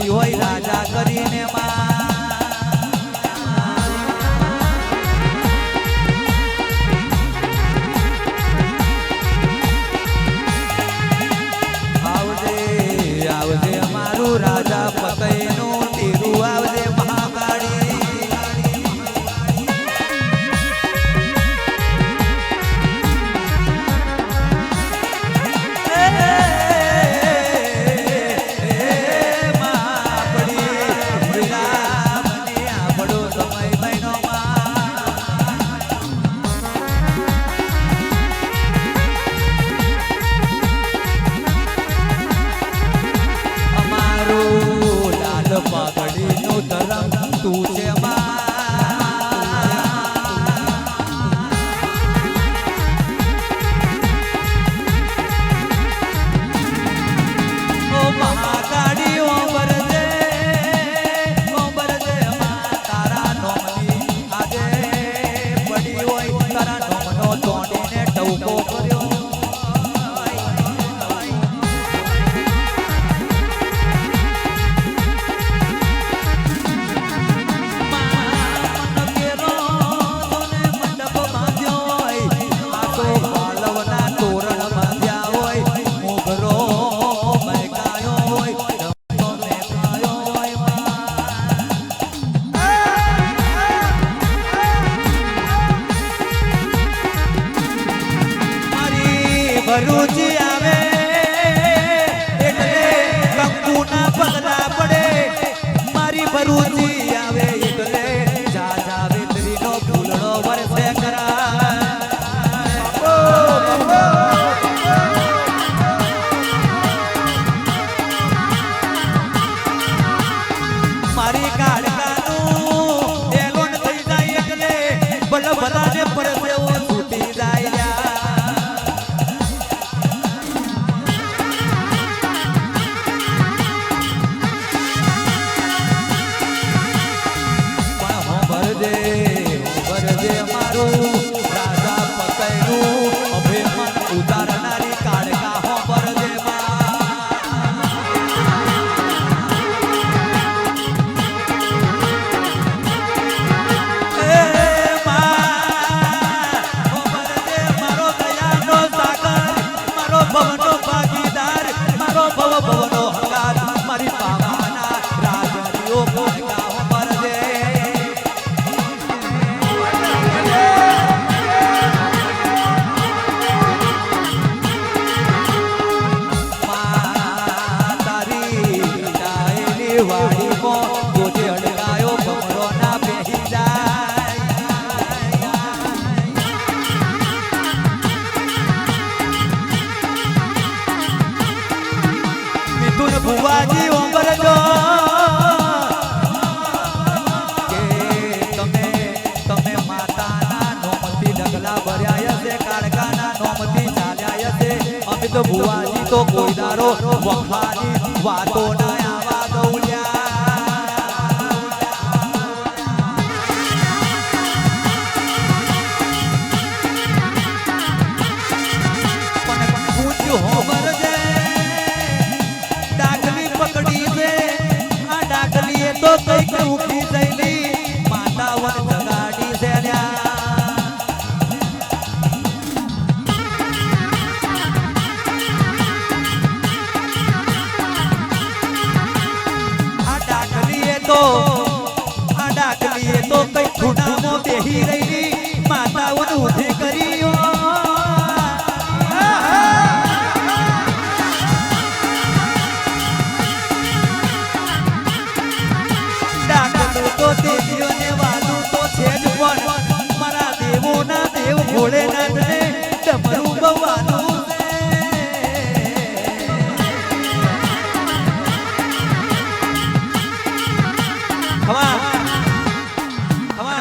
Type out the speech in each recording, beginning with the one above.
આવતી હોય રાજા કરીને આવજે આવજે મારું રાજા પતઈનું તીરું આવજે પાઘડીનું ધરમ તું છે મહાકાળી ઓબરજે તારા નોમની આજે પડી હોય તારા નોમનો તોડીને ટવકો કર્યો ભરૂચી આવે એટલે કંકુના પગલા પડે મારી ભરૂચી આવે એટલે જા જા વેતરીનો ફૂલડો વરસે કરા મારી કાળકાનું એલોન થઈ જાય એટલે ભલે ભલાને પરસેવો છૂટી જાય ભરજે મારું રાજા પતઈનું અભિમાન ઉતારનારી કાળકા હો ભરજે મારો દયાનો સાગર મારો ભવનો ભાગીદાર મારો ભવનો હંગાર મારી પાવાના રાજરીઓ કાળકા હો ભરજે ભુવાજી ઓંબરજો કે તમે માતાના નોમથી ડગલા ભર્યા હશે કાળકાના નોમથી ચાલ્યા હશે અમે તો ભુવાજી તો કોઈ દારો વખાની વાતો ના આવા દઉલ્યા પણ પૂછ્યું હોબરજે પકડી દે આ ડાકલીએ તો કઈક ઉખી થઈલી માતાવર જગાડી છે આ ડાકલીએ તો કઈક ખૂણામાં બેહી રહેલી માતાવર ઉઠી કરી દેવીઓને વાલું તો છે જ પણ મારા દેવોના દેવ ભોળેનાથને ડમરું ગવાનું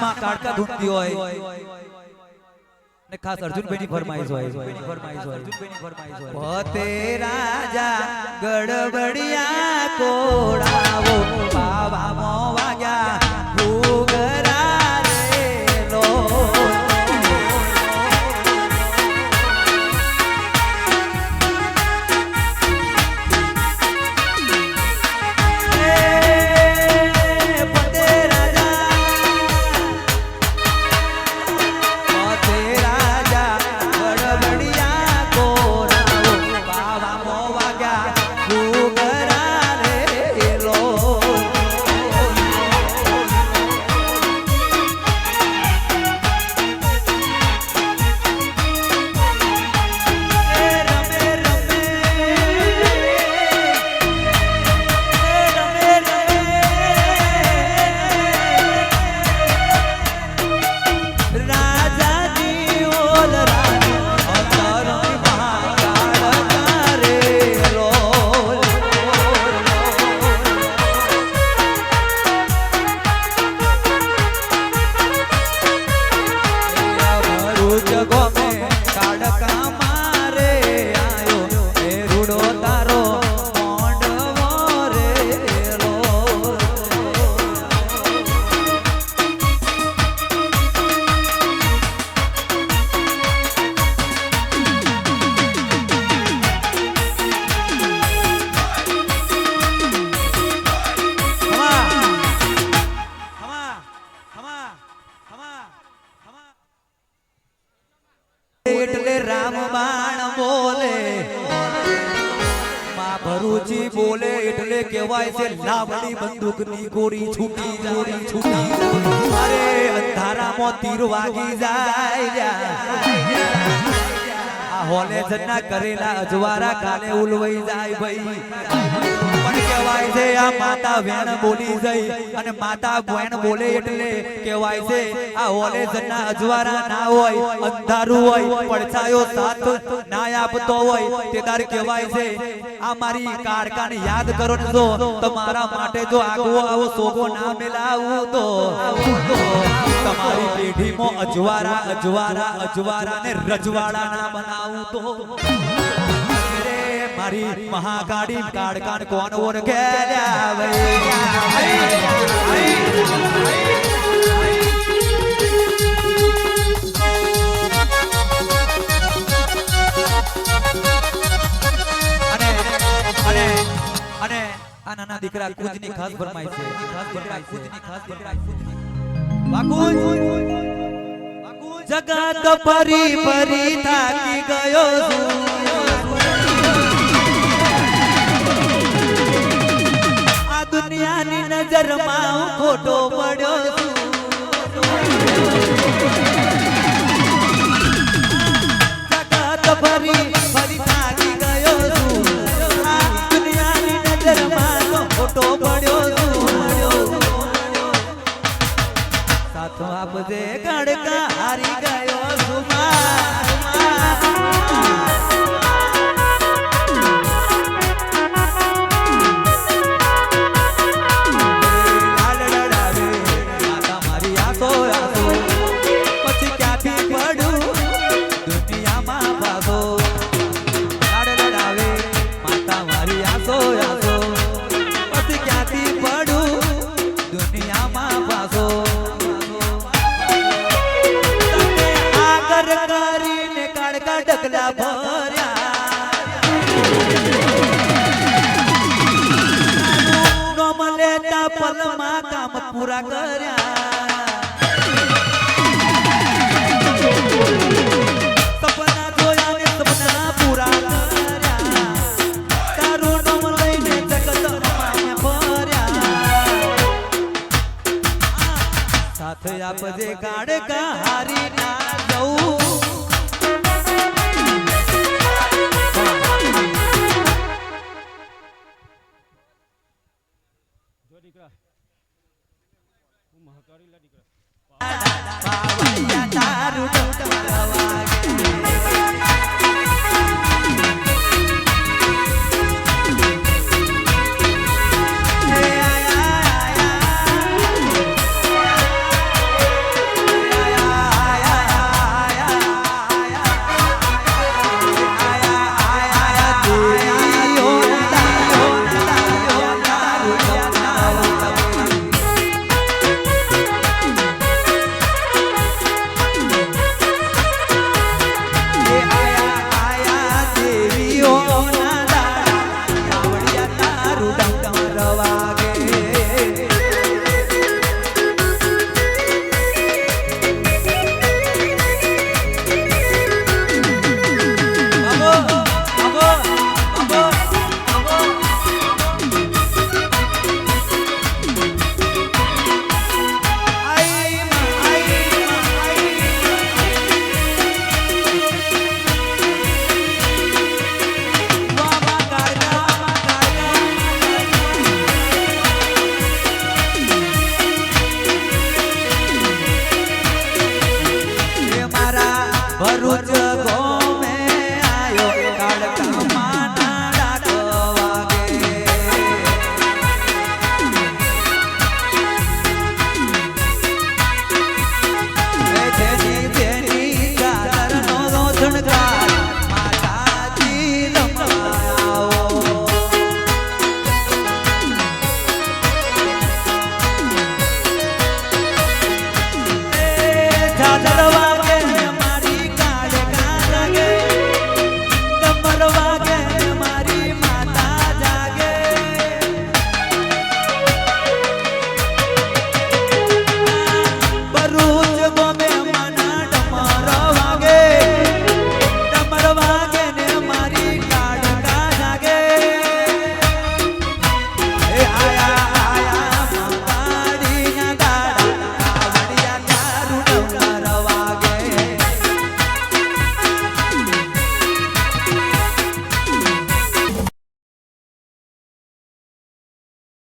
માં કાળકા ધૂમતી હોય ને ખાસ અર્જુનભાઈની ફરમાઈશ હોય પોતે રાજા ગડબડિયા કોડાવો બાવામાં વાગ્યા ભૂગરા રેલો રામબાણ બોલે માં ભરૂચી બોલે એટલે કહેવાય છે લાવડી બંદૂકની ગોળી છૂટી જાય અરે અંધારામાં તીર વાગી જાય આ હોલે જન્ના કરેલા અજવારા કાલે ઉલવાઈ જાય ભાઈ પણ કહેવાય છે આ માતા વેણ બોલી જઈ અને માતા વેણ બોલે એટલે કહેવાય છે આ હોલે જન્ના અજવારા ના હોય અંધારું હોય પડછાયો સાથ ના આપતો હોય તેદાર કહેવાય છે આ મારી કાળકાને યાદ કરો ને જો તમારા માટે જો આગવો આવો સોગો ના મેલાવું તો તમારી પેઢીમાં અજવારા ને રજવાડા ના બનાવું તો મારી મહાકાળી કાળકાન કોણ ઓળખે અને આ નાના દીકરા કુજની ખાસ ફરમાઈશ છે જગત ફરી ફરી થાકી ગયો આ દુનિયાની નજરમાં હું ખોટો પડ્યો જગત ફરી ફરી થાકી ગયો આ દુનિયાની નજરમાં ખોટો પડ્યો સાથો આપજે ગડકા હારી ગયો ડગલા ભર્યા લેતા પલમાં કામ પૂરા કર્યા સપના જોયા ને સપના પૂરા કર્યા તારું નામ લઈને જગત ભર્યા સાથે આપજે કાળકા હારી ના જવું દીકરા હું મહાકાળી લા દીકરા તારું ભરૂચ ગોમે આયો કાળકા માના ડાક વાગે જેની જેની ચાદરનો રોશણકાર માતાજી લંબાવો ઝાલર